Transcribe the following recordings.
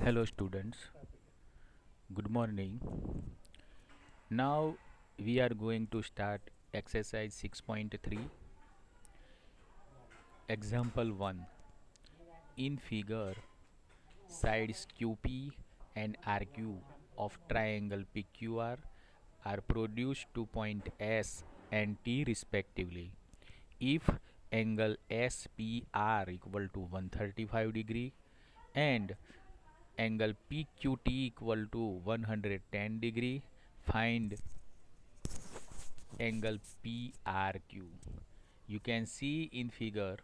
Hello students, good morning. Now we are going to start exercise 6.3. Example 1. In figure, sides QP and RQ of triangle PQR are produced to point S and T respectively. If angle SPR equal to 135 degree and angle PQT equal to 110 degree, find angle PRQ. You can see in figure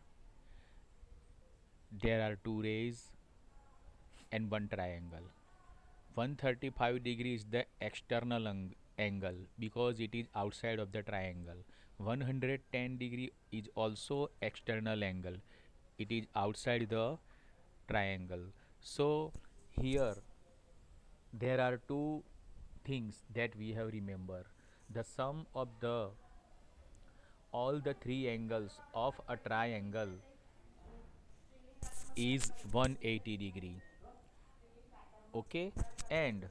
there are two rays and one triangle. 135 degree is the external angle because it is outside of the triangle. 110 degree is also external angle. It is outside the triangle. So here there are two things that we have remember. The sum of the all the three angles of a triangle is 180 degree. Okay, and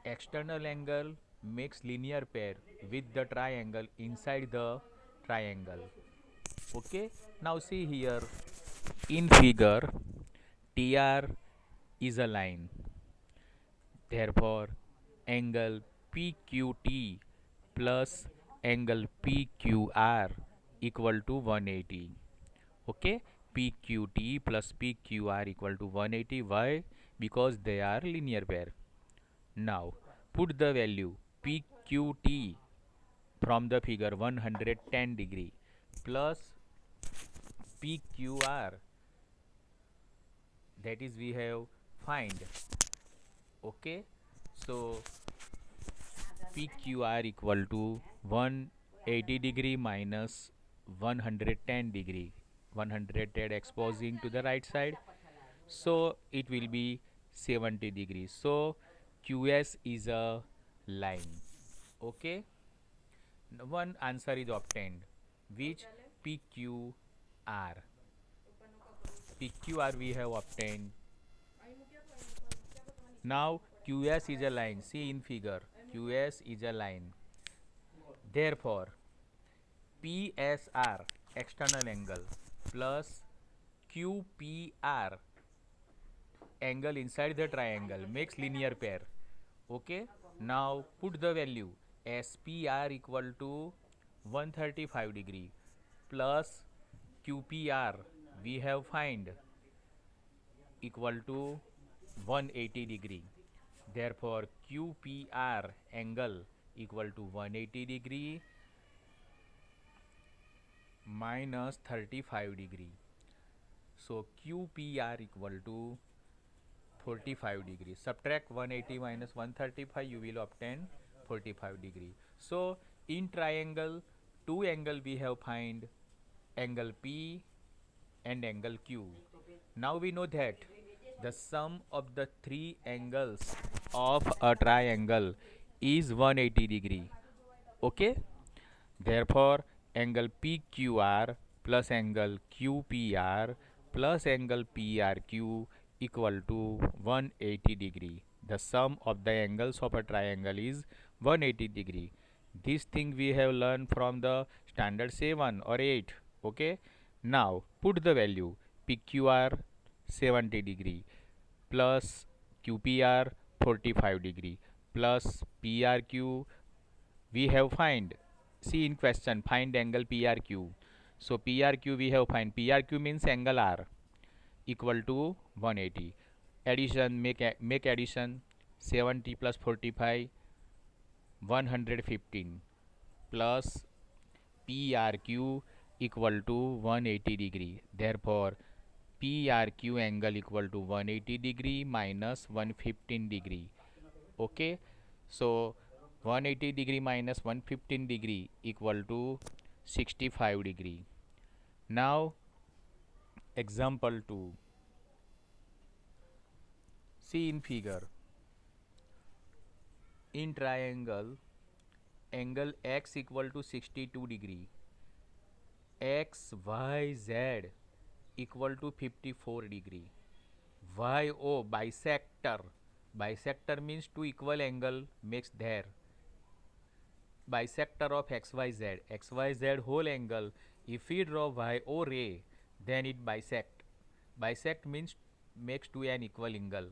external angle makes linear pair with the triangle inside the triangle. Okay, now see here in figure TR is a line, therefore angle PQT plus angle PQR equal to 180. Okay, PQT plus PQR equal to 180. Why? Because they are linear pair. Now put the value PQT from the figure 110 degree plus PQR, that is we have find. Okay, so PQR equal to 180 degree minus 110 degree. 110 exposing to the right side, so it will be 70 degrees. So QS is a line. Okay, one answer is obtained, which PQR. PQR we have obtained. Now QS is a line. See in figure, QS is a line. Therefore PSR external angle plus QPR angle inside the triangle makes linear pair. Okay, now put the value SPR equal to 135 degree plus QPR we have find equal to 180 degree. Therefore QPR angle equal to 180 degree minus 35 degree. So QPR equal to 45 degree. Subtract 180 minus 135, you will obtain 45 degree. So in triangle, two angle we have find, angle P and angle Q. Now we know that the sum of the three angles of a triangle is 180 degree. Okay, therefore angle PQR plus angle QPR plus angle PRQ equal to 180 degree. The sum of the angles of a triangle is 180 degree. This thing we have learned from the standard 7 or 8. Okay, now put the value PQR 70 degree plus QPR 45 degree plus PRQ we have find. See in question, find angle PRQ. So PRQ we have find. PRQ means angle R equal to 180. Addition, make addition. 70 plus 45 115 plus PRQ equal to 180 degree. Therefore PRQ angle equal to 180 degree minus 115 degree. Okay, so 180 degree minus 115 degree equal to 65 degree. Now example 2. See in figure, in triangle angle x equal to 62 degree, x y z equal to 54 degree, YO bisector. Bisector means two equal angle makes there. Bisector of XYZ. XYZ whole angle. If we draw YO ray, then it bisect. Bisect means makes to an equal angle.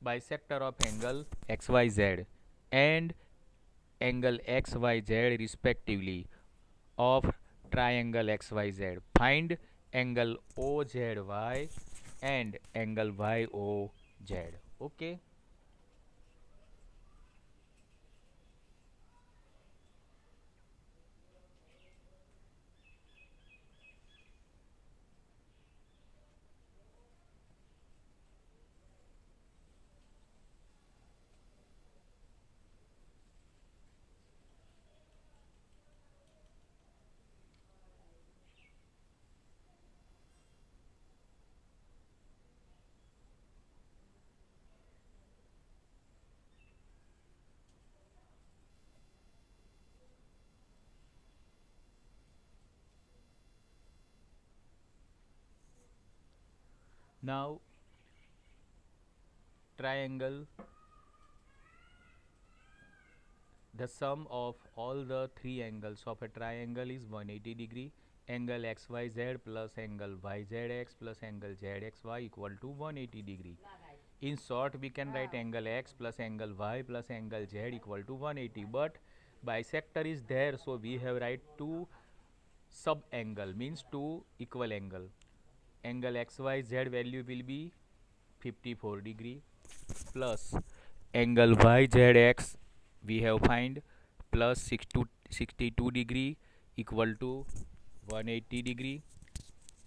Bisector of angle XYZ and angle XYZ respectively of triangle XYZ. Find angle OZY and angle YOZ. Okay. Now triangle, the sum of all the three angles of a triangle is 180 degree. Angle XYZ plus angle YZX plus angle ZXY equal to 180 degree. In short, we can write angle X plus angle Y plus angle Z equal to 180. But bisector is there, so we have write two sub angle, means two equal angle. Angle XYZ value will be 54 degree plus angle YZX we have find plus 62 degree equal to 180 degree.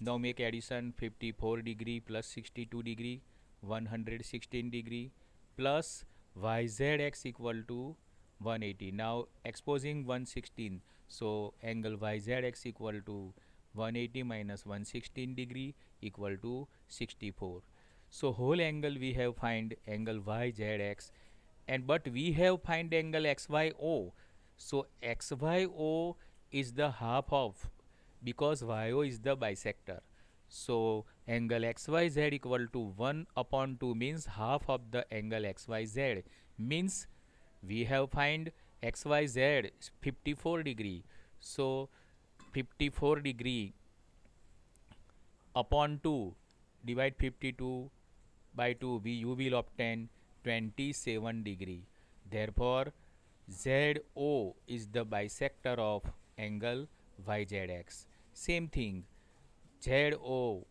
Now make addition, 54 degree plus 62 degree 116 degree plus YZX equal to 180. Now exposing 116, so angle YZX equal to 180 minus 116 degree equal to 64. So whole angle we have find angle YZX, and but we have find angle XYO. So XYO is the half of, because YO is the bisector. So angle XYZ equal to 1 upon 2 means half of the angle XYZ, means we have find XYZ 54 degree. So 54 degree upon 2, divide 52 by 2, you will obtain 27 degree. Therefore ZO is the bisector of angle YZX. Same thing, ZO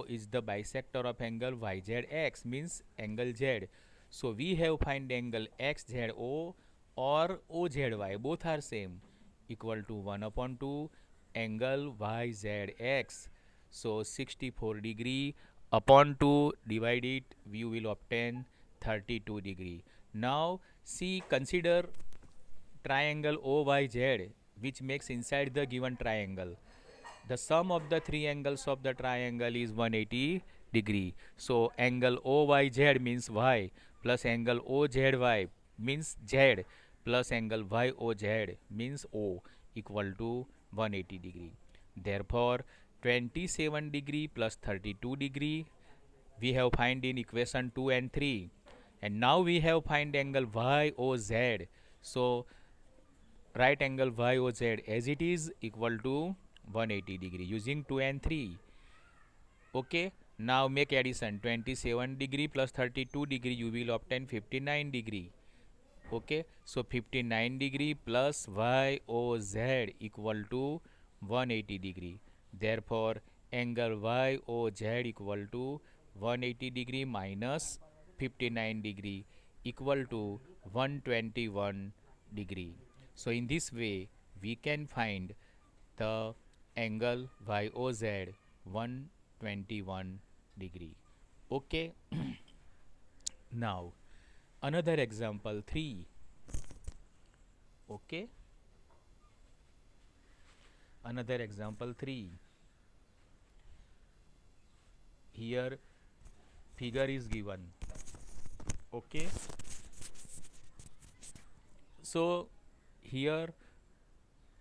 is the bisector of angle YZX, means angle Z. So we have find angle XZO or OZY, both are same, equal to 1 upon 2 angle YZX. So 64 degree upon 2, divide it, you will obtain 32 degree. Now see, consider triangle OYZ which makes inside the given triangle. The sum of the three angles of the triangle is 180 degree. So angle OYZ means Y plus angle OZY means Z plus angle YOZ means O equal to 180 degree. Therefore 27 degree plus 32 degree we have find in equation 2 and 3, and now we have find angle YOZ. So right angle YOZ as it is equal to 180 degree using 2 and 3. Okay, now make addition, 27 degree plus 32 degree you will obtain 59 degree. Okay, so 59 degree plus YOZ equal to 180 degree. Therefore angle YOZ equal to 180 degree minus 59 degree equal to 121 degree. So in this way we can find the angle YOZ 121 degree. Okay. Now another example 3. Okay, another example 3. Here figure is given. Okay, so here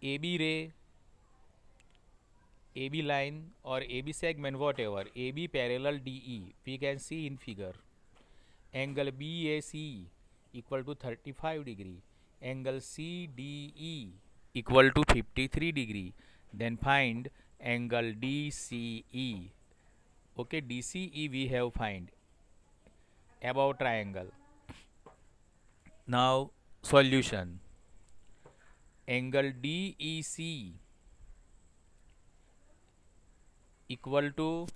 AB AB line or AB segment, whatever, AB parallel DE, we can see in figure. Angle BAC equal to 35 degree. Angle CDE equal to 53 degree. Then find angle DCE. Okay, DCE we have find above triangle. Now solution. Angle DEC equal to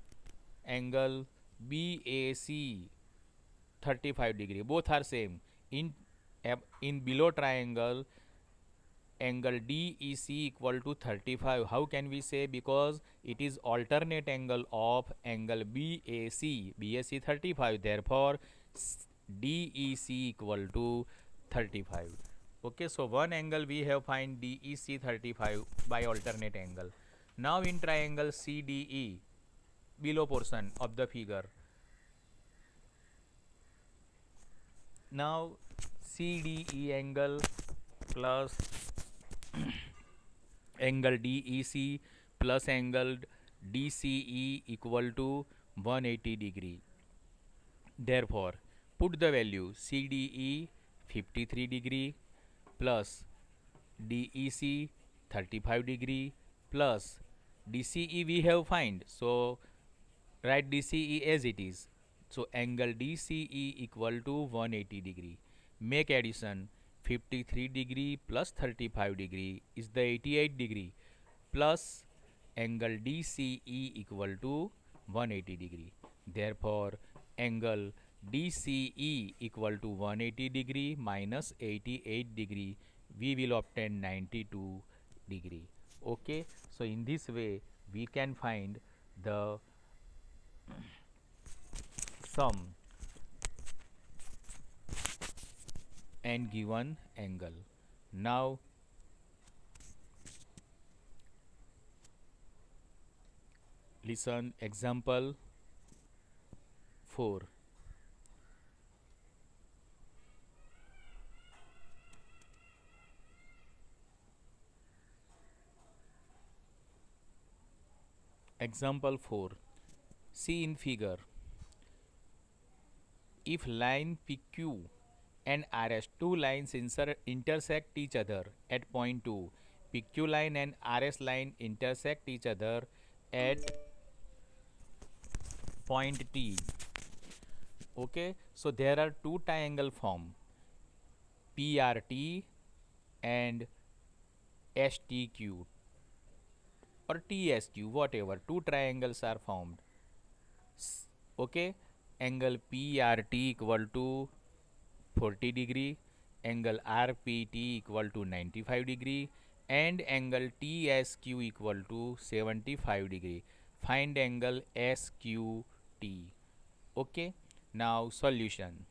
angle BAC 35 degree. Both are same. In below triangle, angle DEC equal to 35. How can we say? Because it is alternate angle of angle BAC. BAC 35. Therefore, DEC equal to 35. Okay, so one angle we have find DEC 35 by alternate angle. Now in triangle CDE, below portion of the figure. Now CDE angle plus angle DEC plus angle DCE equal to 180 degree. Therefore, put the value CDE 53 degree plus DEC 35 degree plus DCE we have find. So write DCE as it is. So angle DCE equal to 180 degree. Make addition. 53 degree plus 35 degree is the 88 degree plus angle DCE equal to 180 degree. Therefore, angle DCE equal to 180 degree minus 88 degree, we will obtain 92 degree. Okay, so in this way we can find the sum and given angle. Now listen example 4. Example 4. See in figure. If line PQ and RS, two lines intersect each other at point 2. PQ line and RS line intersect each other at point T. Okay, so there are two triangle formed, PRT and STQ or TSQ, whatever. Two triangles are formed. Okay, angle PRT equal to 40 degree, angle RPT equal to 95 degree and angle TSQ equal to 75 degree. Find angle SQT. Okay, now solution.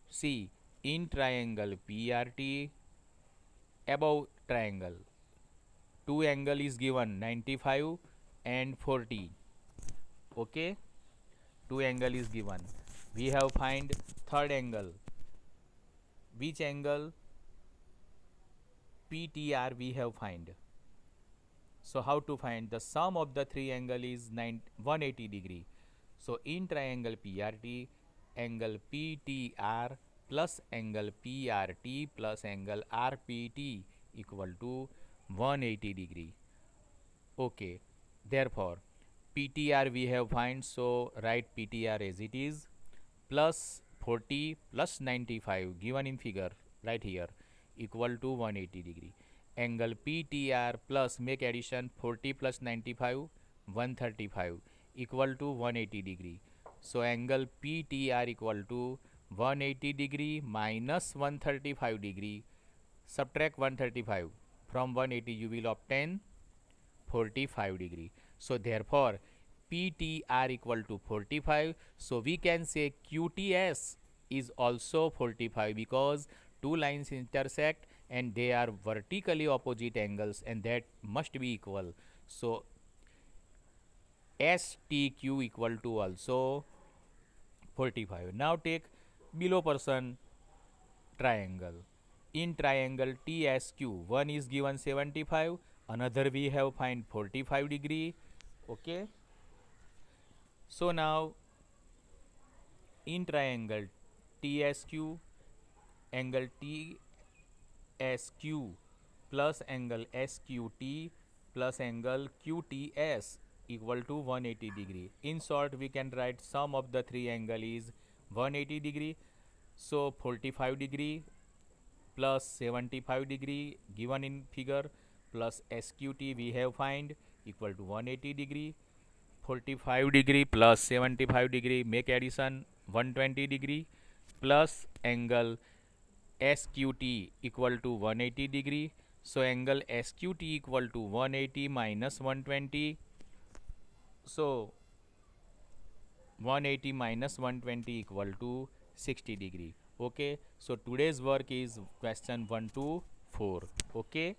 See, in triangle PRT, above triangle, two angle is given 95 and 40. Okay, two angle is given. We have find third angle. Which angle? PTR we have find. So how to find? The sum of the three angle is 180 degree. So in triangle PRT, angle PTR plus angle PRT plus angle RPT equal to 180 degree. Okay, therefore PTR we have find, so write PTR as it is, plus 40 plus 95 given in figure right here equal to 180 degree. Angle PTR plus, make addition, 40 plus 95 135 equal to 180 degree. So angle PTR equal to 180 degree minus 135 degree. Subtract 135 from 180, you will obtain 45 degree. So therefore PTR equal to 45. So we can say QTS is also 45 because two lines intersect and they are vertically opposite angles and that must be equal. So STQ equal to also 45. Now take below portion triangle. In triangle TSQ, one is given 75, Another we have find 45 degree. Okay. So now in triangle TSQ, angle TSQ plus angle SQT plus angle QTS equal to 180 degree. In short, we can write sum of the three angle is 180 degree. So 45 degree plus 75 degree given in figure plus SQT we have find equal to 180 degree. 45 degree plus 75 degree make addition 120 degree plus angle SQT equal to 180 degree. So angle SQT equal to 180 minus 120. So 180 minus 120 equal to 60 degree. Okay. So today's work is question 1 to 4. Okay.